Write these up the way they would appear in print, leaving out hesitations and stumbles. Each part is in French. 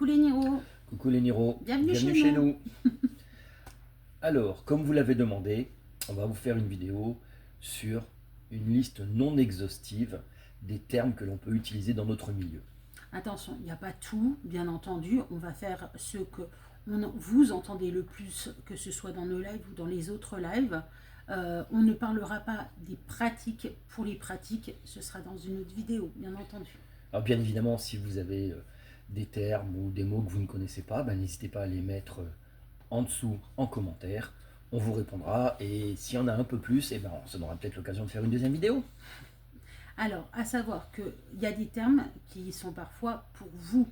Coucou les Niro, Coucou les Niro, bienvenue chez chez nous. nous. Alors, comme vous l'avez demandé, on va vous faire une vidéo sur une liste non exhaustive des termes que l'on peut utiliser dans notre milieu. Attention, il n'y a pas tout, bien entendu, on va faire ce que vous entendez le plus, que ce soit dans nos lives ou dans les autres lives. On ne parlera pas des pratiques pour les pratiques, ce sera dans une autre vidéo, bien entendu. Alors bien évidemment, si vous avez des termes ou des mots que vous ne connaissez pas, n'hésitez pas à les mettre en dessous en commentaire. On vous répondra et s'il y en a un peu plus, on se donnera peut-être l'occasion de faire une deuxième vidéo. Alors, à savoir qu'il y a des termes qui sont parfois pour vous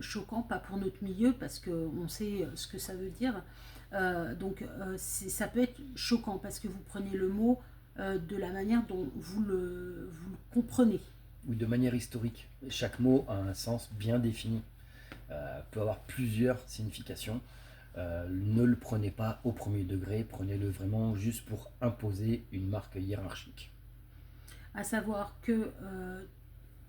choquants, pas pour notre milieu, parce qu'on sait ce que ça veut dire. Ça peut être choquant parce que vous prenez le mot de la manière dont vous le comprenez. Ou de manière historique. Chaque mot a un sens bien défini, peut avoir plusieurs significations. Ne le prenez pas au premier degré, prenez-le vraiment juste pour imposer une marque hiérarchique. À savoir que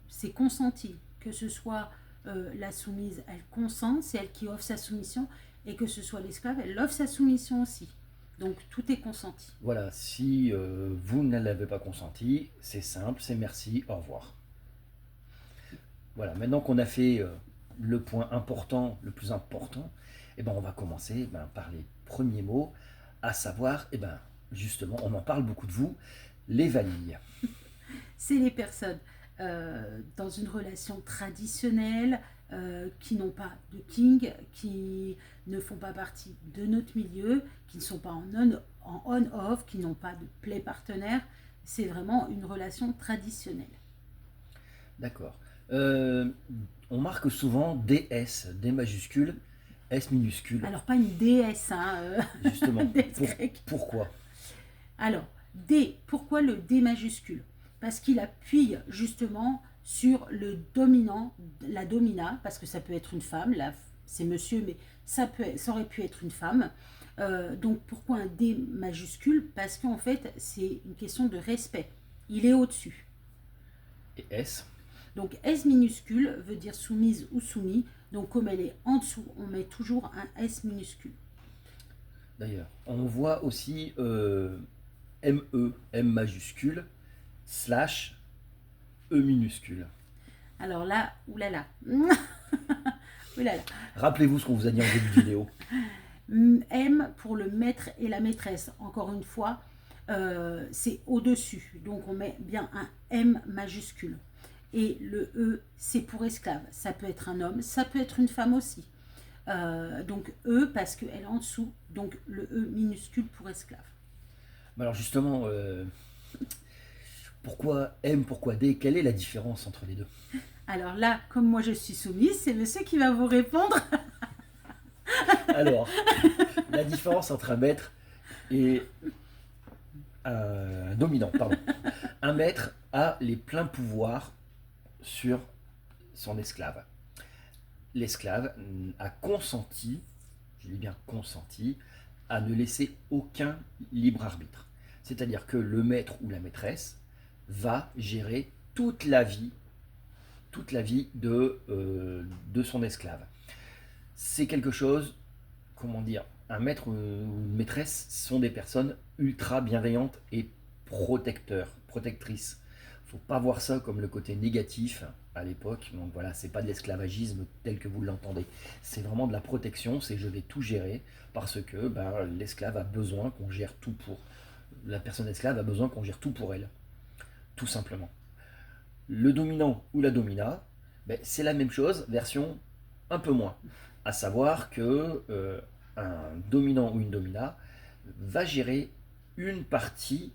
c'est consenti, que ce soit la soumise, elle consent, c'est elle qui offre sa soumission, et que ce soit l'esclave, elle offre sa soumission aussi. Donc tout est consenti. Voilà, si vous ne l'avez pas consenti, c'est simple, c'est merci, au revoir. Voilà, maintenant qu'on a fait le point important, le plus important, on va commencer par les premiers mots, à savoir, justement, on en parle beaucoup de vous, les vanilles. C'est les personnes dans une relation traditionnelle, qui n'ont pas de king, qui ne font pas partie de notre milieu, qui ne sont pas en on-off, qui n'ont pas de play partenaire. C'est vraiment une relation traditionnelle. D'accord. On marque souvent DS, D majuscule, S minuscule. Alors pas une déesse, Justement, grec. Pourquoi? Alors, D, pourquoi le D majuscule? Parce qu'il appuie justement sur le dominant, la domina, parce que ça peut être une femme, là c'est monsieur, mais ça aurait pu être une femme. Donc pourquoi un D majuscule? Parce qu'en fait c'est une question de respect. Il est au-dessus. Et S? Donc S minuscule veut dire soumise ou soumis. Donc comme elle est en dessous, on met toujours un S minuscule. D'ailleurs, on voit aussi ME, M majuscule, slash E minuscule. Alors là, oulala. Oulala. Rappelez-vous ce qu'on vous a dit en début de vidéo. M pour le maître et la maîtresse. Encore une fois, c'est au-dessus. Donc on met bien un M majuscule. Et le E, c'est pour esclave. Ça peut être un homme, ça peut être une femme aussi. Donc E parce qu'elle est en dessous. Donc le E minuscule pour esclave. Alors justement, pourquoi M, pourquoi D? Quelle est la différence entre les deux? Alors là, comme moi je suis soumise, c'est monsieur qui va vous répondre. Alors, la différence entre un maître et un dominant, pardon. Un maître a les pleins pouvoirs sur son esclave. L'esclave a consenti, je dis bien consenti, à ne laisser aucun libre arbitre. C'est-à-dire que le maître ou la maîtresse va gérer toute la vie de son esclave. C'est quelque chose, comment dire, un maître ou une maîtresse sont des personnes ultra bienveillantes et protectrices. Faut pas voir ça comme le côté négatif à l'époque. Donc voilà, c'est pas de l'esclavagisme tel que vous l'entendez. C'est vraiment de la protection, c'est je vais tout gérer parce que l'esclave a besoin qu'on gère tout pour. La personne esclave a besoin qu'on gère tout pour elle. Tout simplement. Le dominant ou la domina, c'est la même chose, version un peu moins. À savoir que un dominant ou une domina va gérer une partie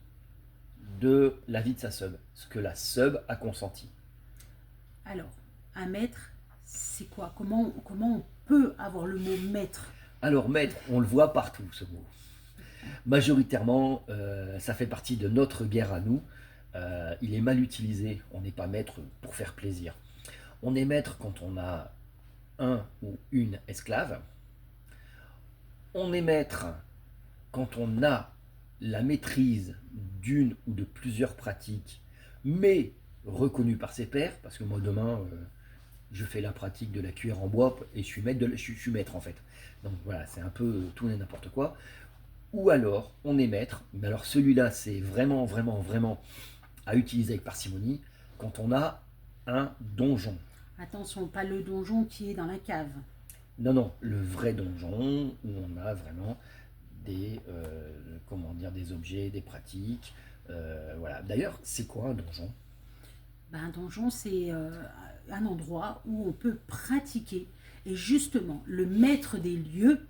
de la vie de sa sub, ce que la sub a consenti. Alors, un maître, c'est quoi? Comment on peut avoir le mot maître? Alors maître, on le voit partout ce mot. Majoritairement, ça fait partie de notre guerre à nous. Il est mal utilisé, on n'est pas maître pour faire plaisir. On est maître quand on a un ou une esclave. On est maître quand on a la maîtrise d'une ou de plusieurs pratiques, mais reconnues par ses pairs, parce que moi demain, je fais la pratique de la cuillère en bois et je suis maître en fait. Donc voilà, c'est un peu tout et n'importe quoi. Ou alors, on est maître, mais alors celui-là, c'est vraiment, vraiment, vraiment à utiliser avec parcimonie quand on a un donjon. Attention, pas le donjon qui est dans la cave. Non, non, le vrai donjon où on a vraiment comment dire, des objets, des pratiques. Voilà. D'ailleurs, c'est quoi un donjon? Ben, un donjon, c'est un endroit où on peut pratiquer. Et justement, le maître des lieux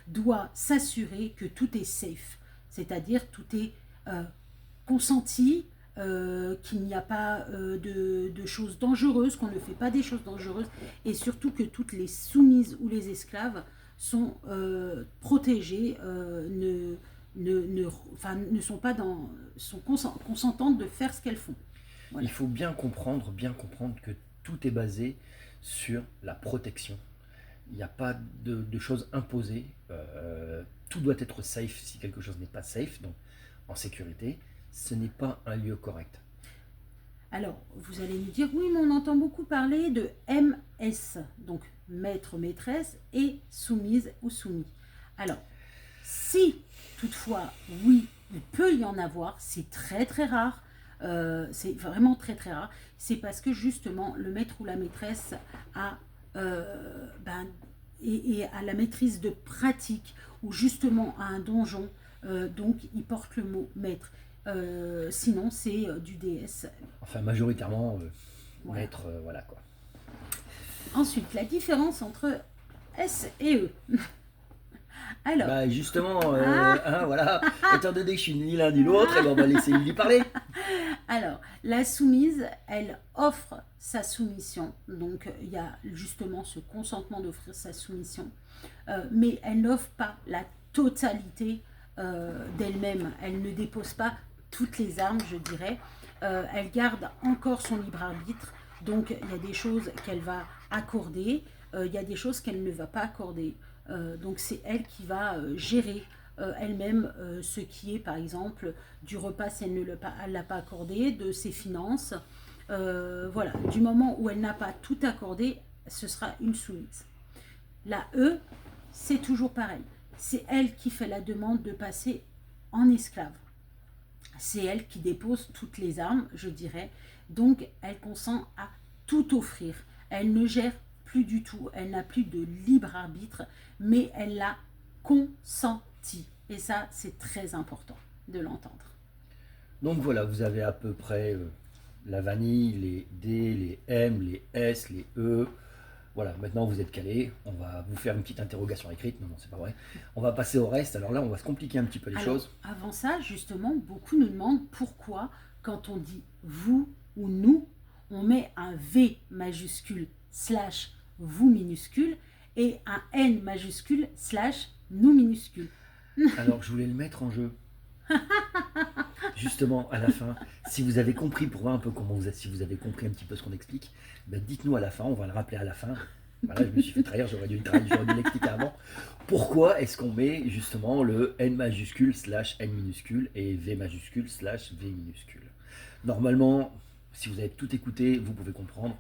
doit s'assurer que tout est safe. C'est-à-dire tout est consenti, qu'il n'y a pas de choses dangereuses, qu'on ne fait pas des choses dangereuses, et surtout que toutes les soumises ou les esclaves sont protégées, enfin, ne sont pas sont consentantes de faire ce qu'elles font. Voilà. Il faut bien comprendre que tout est basé sur la protection. Il n'y a pas de choses imposées. Tout doit être safe si quelque chose n'est pas safe, donc en sécurité. Ce n'est pas un lieu correct. Alors, vous allez nous dire, oui, mais on entend beaucoup parler de MS, donc maître, maîtresse, et soumise ou soumis. Alors, si toutefois, oui, il peut y en avoir, c'est très très rare, c'est vraiment très très rare, c'est parce que justement le maître ou la maîtresse a, et à la maîtrise de pratique, ou justement à un donjon, donc il porte le mot maître. Sinon, c'est du DS. Enfin, majoritairement, Voilà. maître, voilà quoi. Ensuite, la différence entre S et E. Alors, Bah justement, ah, hein, voilà, étant donné que je suis ni l'un ni l'autre, eh ben, on va laisser lui parler. alors, la soumise, elle offre sa soumission. Donc, il y a justement ce consentement d'offrir sa soumission. Mais elle n'offre pas la totalité d'elle-même. Elle ne dépose pas toutes les armes, je dirais. Elle garde encore son libre arbitre. Donc, il y a des choses qu'elle va accorder. Il y a des choses qu'elle ne va pas accorder. Donc, c'est elle qui va gérer elle-même ce qui est, par exemple, du repas si elle ne l'a pas accordé, de ses finances. Voilà, du moment où elle n'a pas tout accordé, ce sera une soumise. La E, c'est toujours pareil. C'est elle qui fait la demande de passer en esclave. C'est elle qui dépose toutes les armes, je dirais. Donc, elle consent à tout offrir. Elle ne gère plus du tout. Elle n'a plus de libre arbitre, mais elle l'a consenti. Et ça, c'est très important de l'entendre. Donc voilà, vous avez à peu près la vanille, les D, les M, les S, les E. Voilà, maintenant vous êtes calés. On va vous faire une petite interrogation écrite. Non, non, c'est pas vrai. On va passer au reste. Alors là, on va se compliquer un petit peu les Alors, choses. avant ça, justement, beaucoup nous demandent pourquoi, quand on dit vous ou nous, on met un V majuscule slash vous minuscule et un N majuscule slash nous minuscule. Alors, je voulais le mettre en jeu. Justement, à la fin, si vous avez compris, pour voir un peu comment vous êtes, si vous avez compris un petit peu ce qu'on explique, ben dites-nous à la fin, on va le rappeler à la fin. Voilà, je me suis fait trahir, j'aurais dû l'expliquer avant. Pourquoi est-ce qu'on met justement le N majuscule slash N minuscule et V majuscule slash V minuscule? Normalement, si vous avez tout écouté, vous pouvez comprendre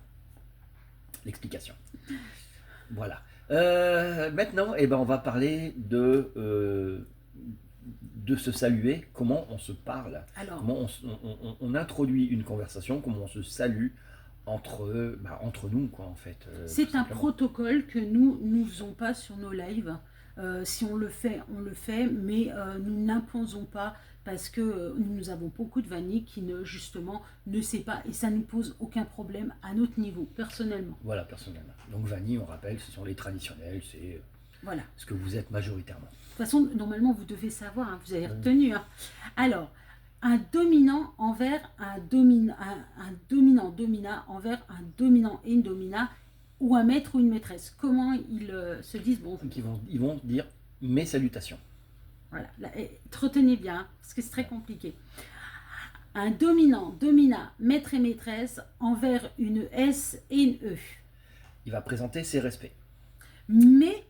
l'explication. Voilà. Maintenant, eh ben, on va parler de se saluer, comment on se parle, Alors, comment on introduit une conversation, comment on se salue entre nous, quoi, en fait. c'est un protocole que nous ne faisons pas sur nos lives. Si on le fait, mais nous n'imposons pas parce que nous avons beaucoup de vanilles qui justement ne sait pas et ça ne nous pose aucun problème à notre niveau, personnellement. Voilà, personnellement. Donc vanille, on rappelle, ce sont les traditionnels, c'est Voilà. ce que vous êtes majoritairement. De toute façon, normalement, vous devez savoir, hein, vous avez retenu. Hein. Alors, un dominant envers un dominant-dominat envers un dominant et une domina, ou un maître ou une maîtresse. Comment ils se disent bon. Donc ils vont dire mes salutations. Voilà, retenez bien, hein, parce que c'est très compliqué. Un dominant, domina, maître et maîtresse envers une S et une E. Il va présenter ses respects. Mais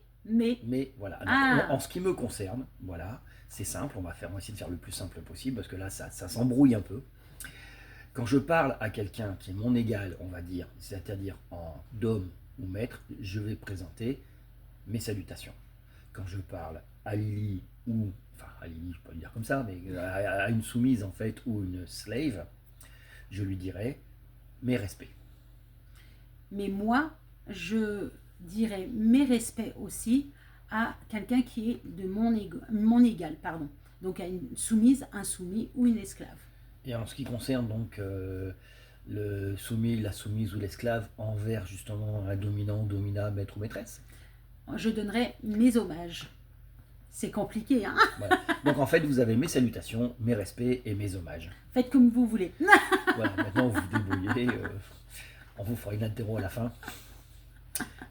voilà. Ah. En ce qui me concerne, voilà, c'est simple. On va essayer de faire le plus simple possible parce que là, ça s'embrouille un peu. Quand je parle à quelqu'un qui est mon égal, on va dire, c'est-à-dire en dom ou maître, je vais présenter mes salutations. Quand je parle à Lily ou, enfin à Lily, je peux le dire comme ça, mais à une soumise en fait ou une slave, je lui dirai mes respects. Mais moi, je dirais mes respects aussi à quelqu'un qui est de mon égal, pardon. Donc à une soumise, un soumis ou une esclave. Et en ce qui concerne donc le soumis, la soumise ou l'esclave envers justement un dominant, domina, maître ou maîtresse. Je donnerai mes hommages. C'est compliqué, hein? Voilà. Donc en fait, vous avez mes salutations, mes respects et mes hommages. Faites comme vous voulez. Voilà, maintenant vous vous débrouillez. On vous fera une interro à la fin.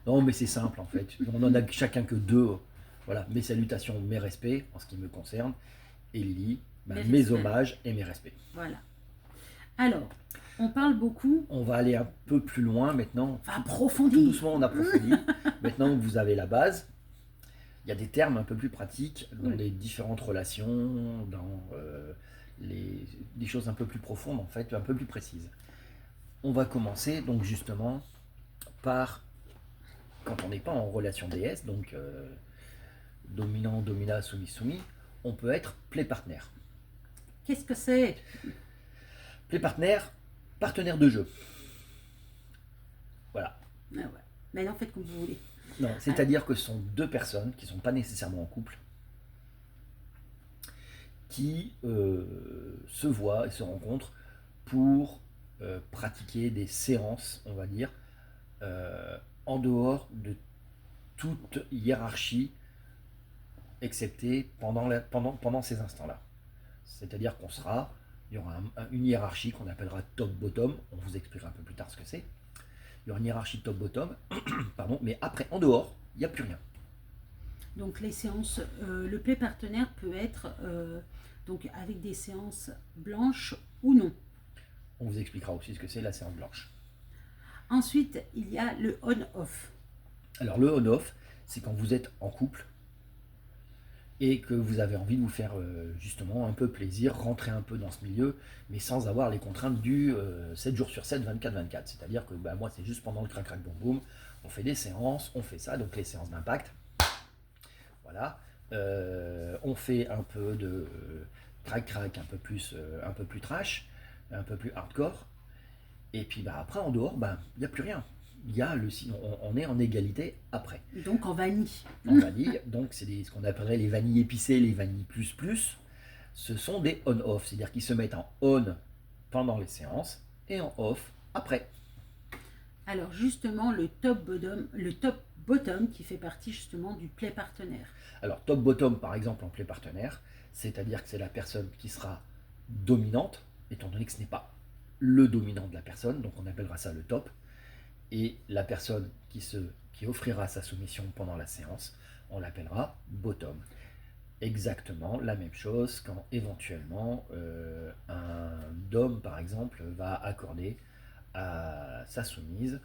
Non, mais c'est simple en fait. On en a chacun que deux. Voilà, mes salutations, mes respects en ce qui me concerne. Et Lily, mes hommages et mes respects. Voilà. Alors, on parle beaucoup. On va aller un peu plus loin maintenant. On va approfondir. Tout doucement, on approfondit. Maintenant que vous avez la base, il y a des termes un peu plus pratiques dans les différentes relations, dans des choses un peu plus profondes, en fait, un peu plus précises. On va commencer donc justement par, quand on n'est pas en relation DS, donc dominant, domina, soumis, soumis, on peut être play partner. Qu'est-ce que c'est? Play partner, partenaire de jeu. Voilà. Ah ouais. Maintenant, faites comme vous voulez. Non, c'est-à-dire que ce sont deux personnes qui ne sont pas nécessairement en couple, qui se voient et se rencontrent pour pratiquer des séances, on va dire, en dehors de toute hiérarchie, excepté pendant ces instants-là. C'est-à-dire il y aura une hiérarchie qu'on appellera top-bottom, on vous expliquera un peu plus tard ce que c'est. Il y aura une hiérarchie top-bottom, pardon, mais après, en dehors, il n'y a plus rien. Donc les séances, le play partenaire peut être donc avec des séances blanches ou non. On vous expliquera aussi ce que c'est la séance blanche. Ensuite, il y a le on-off. Alors le on-off, c'est quand vous êtes en couple et que vous avez envie de vous faire justement un peu plaisir, rentrer un peu dans ce milieu, mais sans avoir les contraintes du 7 jours sur 7, 24-24. C'est-à-dire que moi, c'est juste pendant le crac-crac boum boum, on fait des séances, on fait ça, donc les séances d'impact. Voilà. On fait un peu de crac-crac, un peu plus trash, un peu plus hardcore. Et puis après, en dehors, il n'y a plus rien. On est en égalité après. Donc en vanille. En vanille, donc c'est ce qu'on appellerait les vanilles épicées, les vanilles plus plus. Ce sont des on-off, c'est-à-dire qu'ils se mettent en on pendant les séances et en off après. Alors justement, le top-bottom qui fait partie justement du play partenaire. Alors top-bottom par exemple en play partenaire, c'est-à-dire que c'est la personne qui sera dominante, étant donné que ce n'est pas le dominant de la personne, donc on appellera ça le top, et la personne qui offrira sa soumission pendant la séance, on l'appellera bottom. Exactement la même chose quand éventuellement un dom par exemple va accorder à sa soumise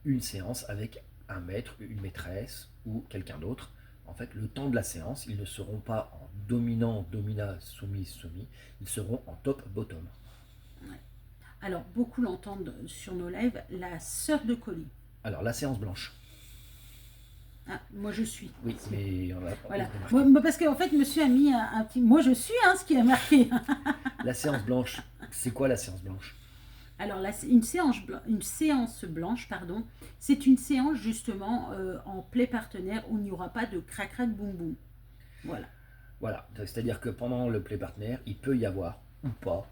une séance avec un maître, une maîtresse ou quelqu'un d'autre. En fait, le temps de la séance, ils ne seront pas en dominant, domina, soumise, soumis, ils seront en top, bottom. Ouais. Alors, beaucoup l'entendent sur nos lives, la sœur de colis. Alors, la séance blanche. Ah, moi je suis. Oui, mais on va voilà. Moi, parce qu'en fait, monsieur a mis un petit. Moi je suis, ce qui est marqué. La séance blanche, c'est quoi la séance blanche? Alors, une séance blanche, pardon, c'est une séance justement en play partenaire où il n'y aura pas de crac-crac boum-boum. Voilà. Voilà, c'est-à-dire que pendant le play partenaire, il peut y avoir ou pas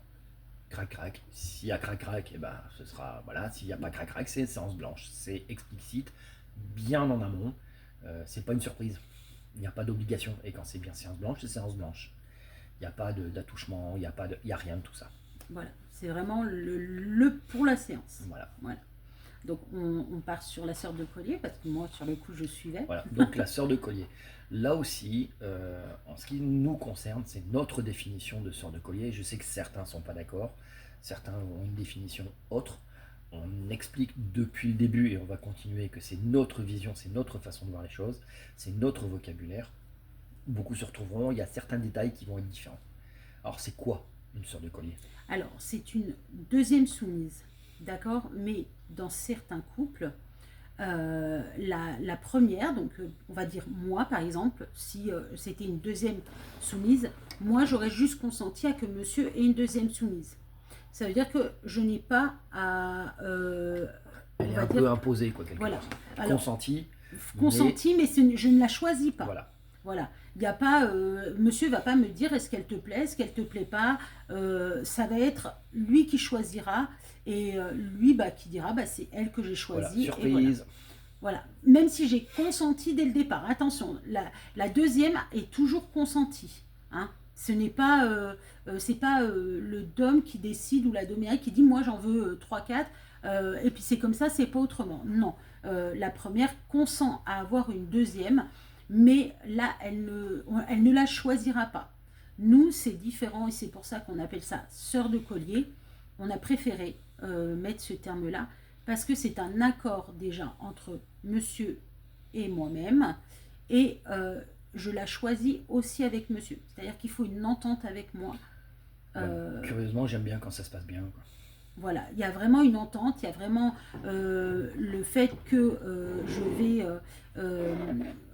crac-crac. S'il y a crac-crac, ce sera. Voilà, s'il n'y a pas crac-crac, c'est séance blanche. C'est explicite, bien en amont. C'est pas une surprise. Il n'y a pas d'obligation. Et quand c'est bien séance blanche, c'est séance blanche. Il n'y a pas d'attouchement, il n'y a rien de tout ça. Voilà, c'est vraiment le pour la séance. Voilà. Donc on part sur la sœur de collier, parce que moi sur le coup je suivais. Voilà, donc la sœur de collier. Là aussi, en ce qui nous concerne, c'est notre définition de sœur de collier. Je sais que certains ne sont pas d'accord, certains ont une définition autre. On explique depuis le début et on va continuer que c'est notre vision, c'est notre façon de voir les choses, c'est notre vocabulaire. Beaucoup se retrouveront, il y a certains détails qui vont être différents. Alors c'est quoi Une sœur de collier. Alors, c'est une deuxième soumise, d'accord? Mais dans certains couples, la première, donc on va dire moi par exemple, si c'était une deuxième soumise, moi j'aurais juste consenti à que monsieur ait une deuxième soumise. Ça veut dire que je n'ai pas à, Elle on est va un peu dire, imposée, quoi, quelque voilà. part. Alors, Consentie, mais consenti, mais je ne la choisis pas. voilà. Voilà. Il n'y a pas, monsieur va pas me dire est-ce qu'elle te plaît, est-ce qu'elle te plaît pas. Ça va être lui qui choisira et lui bah, qui dira bah, c'est elle que j'ai Voilà, choisie. Et voilà. surprise. Voilà. Même si j'ai consenti dès le départ. Attention, la deuxième est toujours consentie. Hein. Ce n'est pas, c'est pas le dom qui décide ou la domineuse qui dit moi j'en veux 3-4 et puis c'est comme ça, c'est pas autrement. Non. La première consent à avoir une deuxième, mais là elle ne la choisira pas. Nous, c'est différent et c'est pour ça qu'on appelle ça sœur de collier. On a préféré mettre ce terme-là parce que c'est un accord déjà entre monsieur et moi-même et je la choisis aussi avec monsieur. C'est-à-dire qu'il faut une entente avec moi. Voilà. Curieusement, j'aime bien quand ça se passe bien, quoi. Voilà, il y a vraiment une entente, il y a vraiment le fait que je vais,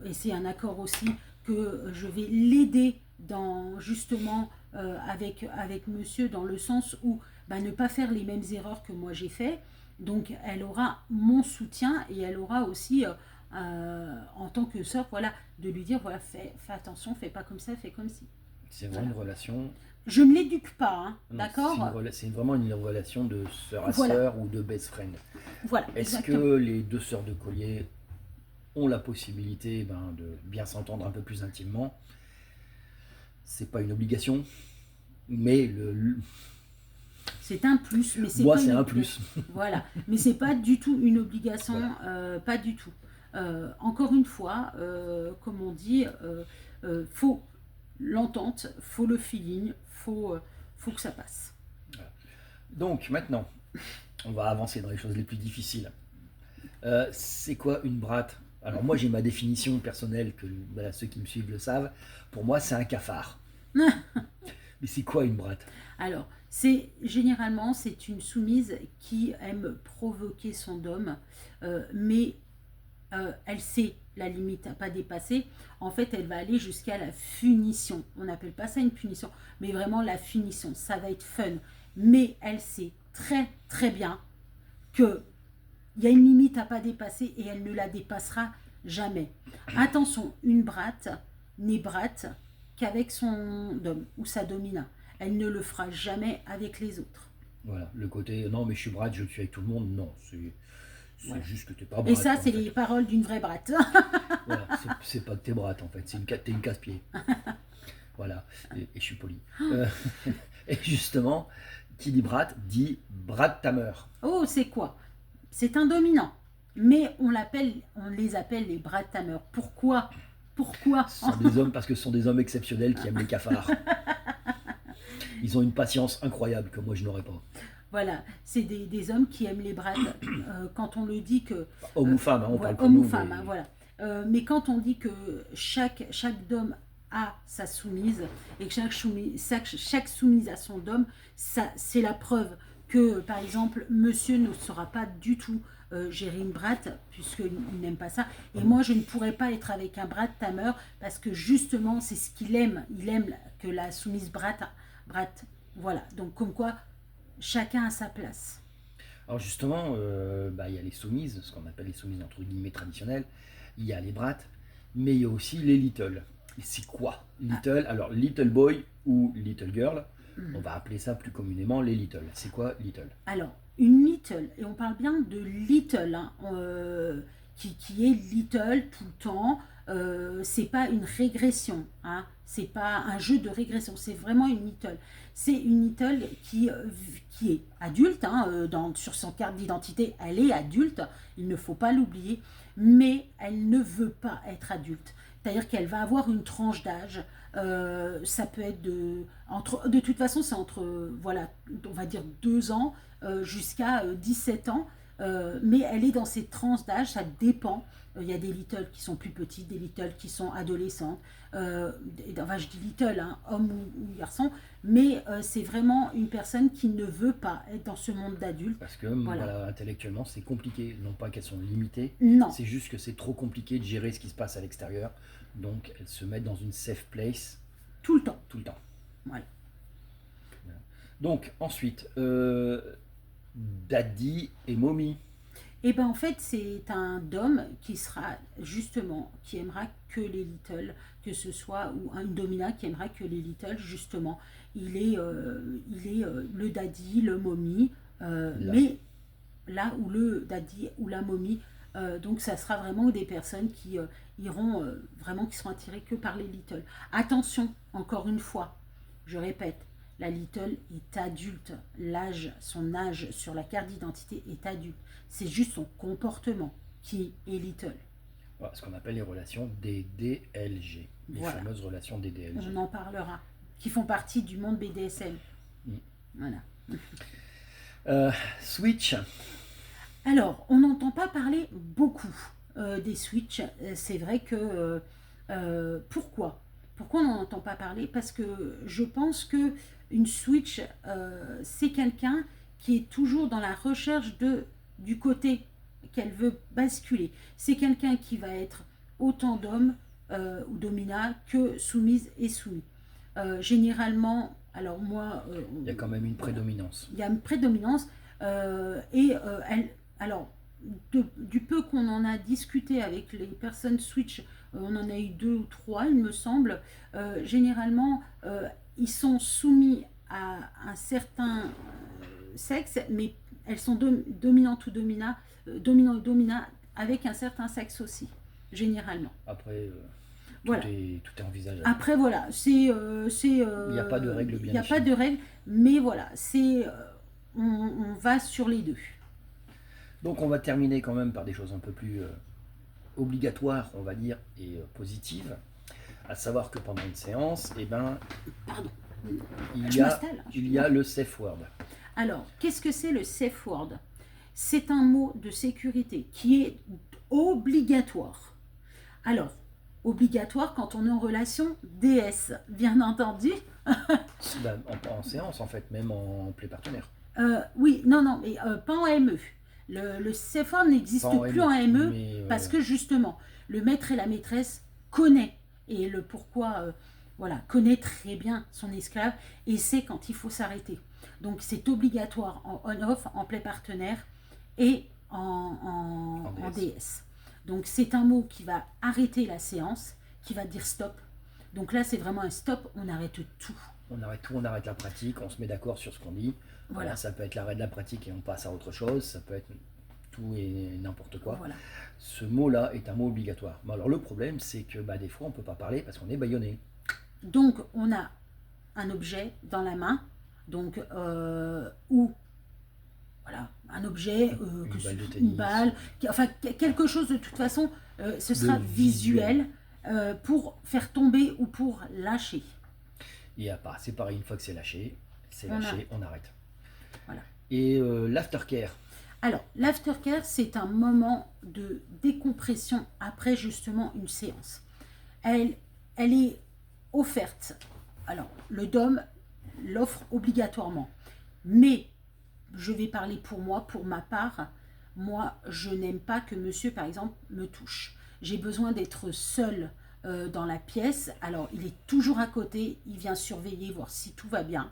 et c'est un accord aussi, que je vais l'aider dans justement avec monsieur dans le sens où bah, ne pas faire les mêmes erreurs que moi j'ai fait. Donc elle aura mon soutien et elle aura aussi en tant que sœur, voilà, de lui dire voilà, fais attention, fais pas comme ça, fais comme ci. C'est vraiment une relation. Je ne l'éduque pas, hein, Non, d'accord? c'est vraiment une relation de sœur à Voilà. sœur ou de best friend. Voilà, Est-ce exactement. que les deux sœurs de collier ont la possibilité de bien s'entendre un peu plus intimement? C'est pas une obligation, mais C'est un plus, mais c'est moi pas c'est une un obligation. plus. Voilà, mais c'est pas du tout une obligation, Voilà. pas du tout. Encore une fois, comme on dit, faut l'entente, faut le feeling, faut que ça passe. Voilà. Donc maintenant, on va avancer dans les choses les plus difficiles. C'est quoi une bratte? Alors moi j'ai ma définition personnelle, que voilà, ceux qui me suivent le savent. Pour moi c'est un cafard. Mais c'est quoi une bratte? Alors, généralement c'est une soumise qui aime provoquer son dom, mais elle sait la limite à pas dépasser. En fait, elle va aller jusqu'à la punition. On n'appelle pas ça une punition, mais vraiment la punition. Ça va être fun, mais elle sait très très bien que il y a une limite à pas dépasser et elle ne la dépassera jamais. Attention, une bratte n'est bratte qu'avec son dom ou sa domina. Elle ne le fera jamais avec les autres. Voilà, le côté non mais je suis bratte, je suis avec tout le monde, non, c'est Voilà. juste que t'es pas bratte. Et ça, quoi, c'est en fait. les paroles d'une vraie bratte. Voilà, c'est pas que t'es bratte en fait, t'es une casse-pied. Voilà, et je suis poli. Et justement, qui dit bratte dit bratte ta mère. Oh, c'est quoi? C'est un dominant. Mais on les appelle les bratameurs. Pourquoi? Pourquoi? Ce sont des hommes parce que ce sont des hommes exceptionnels qui aiment les cafards. Ils ont une patience incroyable que moi je n'aurais pas. Voilà, c'est des hommes qui aiment les brattes. Quand on le dit que... Homme ou femme, hein, on ouais, parle pour homme ou nous. femme, Mais hein, voilà. Mais quand on dit que chaque dôme a sa soumise et que chaque soumise a son dôme, c'est la preuve que, par exemple, monsieur ne saura pas du tout gérer une bratte puisqu'il n'aime pas ça. Et moi, je ne pourrais pas être avec un bratameur parce que justement, c'est ce qu'il aime. Il aime que la soumise bratte. Voilà, donc comme quoi, chacun a sa place. alors justement, il y a les soumises, ce qu'on appelle les soumises entre guillemets traditionnelles. Il y a les brattes, mais il y a aussi les little. Et c'est quoi little? Alors little boy ou little girl, on va appeler ça plus communément les little. C'est quoi little? Alors, une little, et on parle bien de little, hein, qui est little tout le temps. C'est pas une régression, hein, c'est pas un jeu de régression, c'est vraiment une little. C'est une little qui est adulte, hein, sur son carte d'identité, elle est adulte, il ne faut pas l'oublier, mais elle ne veut pas être adulte. C'est-à-dire qu'elle va avoir une tranche d'âge. Ça peut être de toute façon, c'est entre, voilà, on va dire 2 ans jusqu'à 17 ans. mais elle est dans ces tranches d'âge, ça dépend. Il y a des little qui sont plus petites, des little qui sont adolescentes. Enfin, je dis little, hein, homme ou garçon, mais c'est vraiment une personne qui ne veut pas être dans ce monde d'adultes. Parce que Voilà. voilà, intellectuellement, c'est compliqué. Non pas qu'elles sont limitées, Non, c'est juste que c'est trop compliqué de gérer ce qui se passe à l'extérieur. Donc elles se mettent dans une safe place tout le temps. tout le temps. Voilà. Donc ensuite, Daddy et Mommy. Et ben en fait, c'est un dom qui sera justement, qui aimera que les little, que ce soit, ou une domina qui aimera que les little, justement. Il est le daddy, le mommy, Là. mais là où le daddy ou la momie, donc ça sera vraiment des personnes qui iront vraiment, qui seront attirées que par les little. Attention, encore une fois, je répète, la little est adulte. Son âge sur la carte d'identité est adulte. C'est juste son comportement qui est little. Voilà, ce qu'on appelle les relations DDLG. Les Voilà. fameuses relations DDLG. On en parlera. Qui font partie du monde BDSM. Mm. Voilà. Switch. Alors, on n'entend pas parler beaucoup des Switch. C'est vrai que... pourquoi on n'en entend pas parler? Parce que je pense que une Switch, c'est quelqu'un qui est toujours dans la recherche du côté qu'elle veut basculer. C'est quelqu'un qui va être autant d'homme ou domina que soumise et soumis. Généralement, alors moi... Il y a quand même une voilà. prédominance. Il y a une prédominance alors, du peu qu'on en a discuté avec les personnes Switch, on en a eu 2 ou 3, il me semble. Généralement, ils sont soumis à un certain sexe, mais elles sont dominantes ou dominant et domina avec un certain sexe aussi, généralement. Après, Voilà. tout est envisageable. Après, voilà, Il n'y a pas de règle bien Il n'y a pas définie. de règle, mais voilà, on va sur les deux. Donc on va terminer quand même par des choses un peu plus obligatoires, on va dire, et positives. À savoir que pendant une séance, eh ben, Pardon. il Je y a, m'installe. il y a le safe word. Alors, qu'est-ce que c'est le safe word? C'est un mot de sécurité qui est obligatoire. Alors, obligatoire quand on est en relation DS, bien entendu. Ben, en séance, en fait, même en play partenaire. Oui, non, mais pas en ME. Le safe word n'existe Pas en plus ME, en ME mais, parce que justement, le maître et la maîtresse connaissent et le pourquoi, voilà, connaît très bien son esclave et sait quand il faut s'arrêter. Donc c'est obligatoire en on-off, en play partenaire et en DS. Donc c'est un mot qui va arrêter la séance, qui va dire stop. Donc là c'est vraiment un stop, on arrête tout. On arrête tout, on arrête la pratique, on se met d'accord sur ce qu'on dit. Voilà, ça peut être l'arrêt de la pratique et on passe à autre chose, ça peut être tout et n'importe quoi. Voilà. Ce mot-là est un mot obligatoire. Mais alors le problème, c'est que des fois, on ne peut pas parler parce qu'on est bâillonné. Donc on a un objet dans la main, donc ou voilà, un objet, une balle, enfin quelque chose de toute façon, ce sera visuel pour faire tomber ou pour lâcher. Il n'y a pas, c'est pareil, une fois que c'est lâché, on arrête. Voilà. Et l'aftercare. Alors, l'aftercare, c'est un moment de décompression après justement une séance. Elle est offerte. Alors, le DOM l'offre obligatoirement. Mais, je vais parler pour moi, pour ma part, moi, je n'aime pas que monsieur, par exemple, me touche. J'ai besoin d'être seule dans la pièce. Alors, il est toujours à côté, il vient surveiller, voir si tout va bien.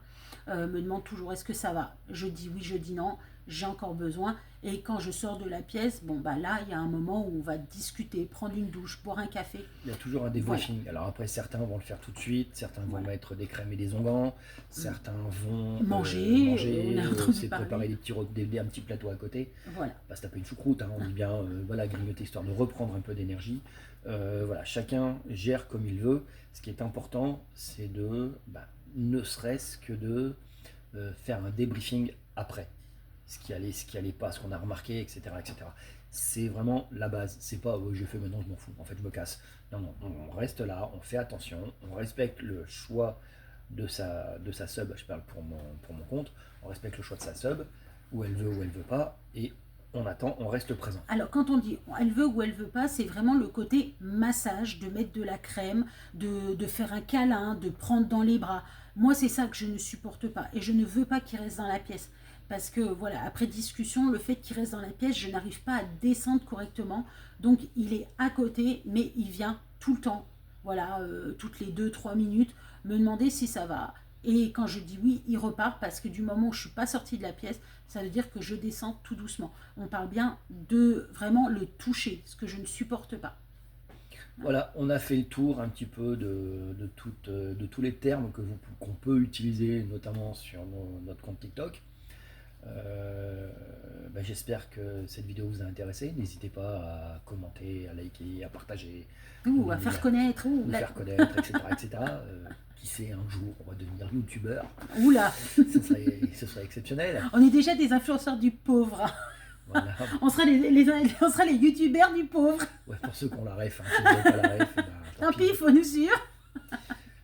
Me demande toujours est-ce que ça va. Je dis oui, je dis non, j'ai encore besoin. Et quand je sors de la pièce, là, il y a un moment où on va discuter, prendre une douche, boire un café. Il y a toujours un débriefing. Voilà. Alors après, certains vont le faire tout de suite, certains vont mettre des crèmes et des onguents, certains vont manger c'est préparer un petit plateau à côté. Voilà. Se taper une choucroute, on dit bien, grignoter histoire de reprendre un peu d'énergie. Voilà, chacun gère comme il veut. Ce qui est important, c'est de, ne serait-ce que de faire un débriefing après. Ce qui allait pas, ce qu'on a remarqué, etc. etc. C'est vraiment la base. C'est pas je fais maintenant, je m'en fous, en fait je me casse. Non, on reste là, on fait attention, on respecte le choix de sa sub, je parle pour mon compte, on respecte le choix de sa sub, où elle veut pas, et on attend, on reste présent. Alors, quand on dit elle veut ou elle veut pas, c'est vraiment le côté massage, de mettre de la crème, de faire un câlin, de prendre dans les bras. Moi, c'est ça que je ne supporte pas. Et je ne veux pas qu'il reste dans la pièce. Parce que, voilà, après discussion, le fait qu'il reste dans la pièce, je n'arrive pas à descendre correctement. Donc, il est à côté, mais il vient tout le temps. Voilà, toutes les 2-3 minutes, me demander si ça va. Et quand je dis oui, il repart parce que du moment où je ne suis pas sortie de la pièce, ça veut dire que je descends tout doucement. On parle bien de vraiment le toucher, ce que je ne supporte pas. Voilà, on a fait le tour un petit peu de tous les termes qu'on peut utiliser, notamment sur notre compte TikTok. J'espère que cette vidéo vous a intéressé. N'hésitez pas à commenter, à liker, à partager, Ou à faire connaître. nous faire connaître, etc. etc. Qui sait, un jour, on va devenir youtubeur. Oula, Ce serait exceptionnel. on est déjà des influenceurs du pauvre. Voilà. On sera on sera les youtubeurs du pauvre. Ouais, pour ceux qui ont la ref, hein. Si vous n'avez pas la ref, Tant pis, il faut nous suivre.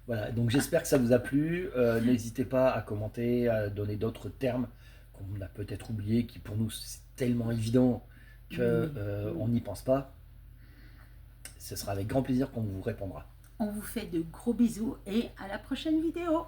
Voilà, donc j'espère que ça vous a plu. N'hésitez pas à commenter, à donner d'autres termes qu'on a peut-être oubliés, qui pour nous c'est tellement évident qu'on n'y pense pas. Ce sera avec grand plaisir qu'on vous répondra. On vous fait de gros bisous et à la prochaine vidéo.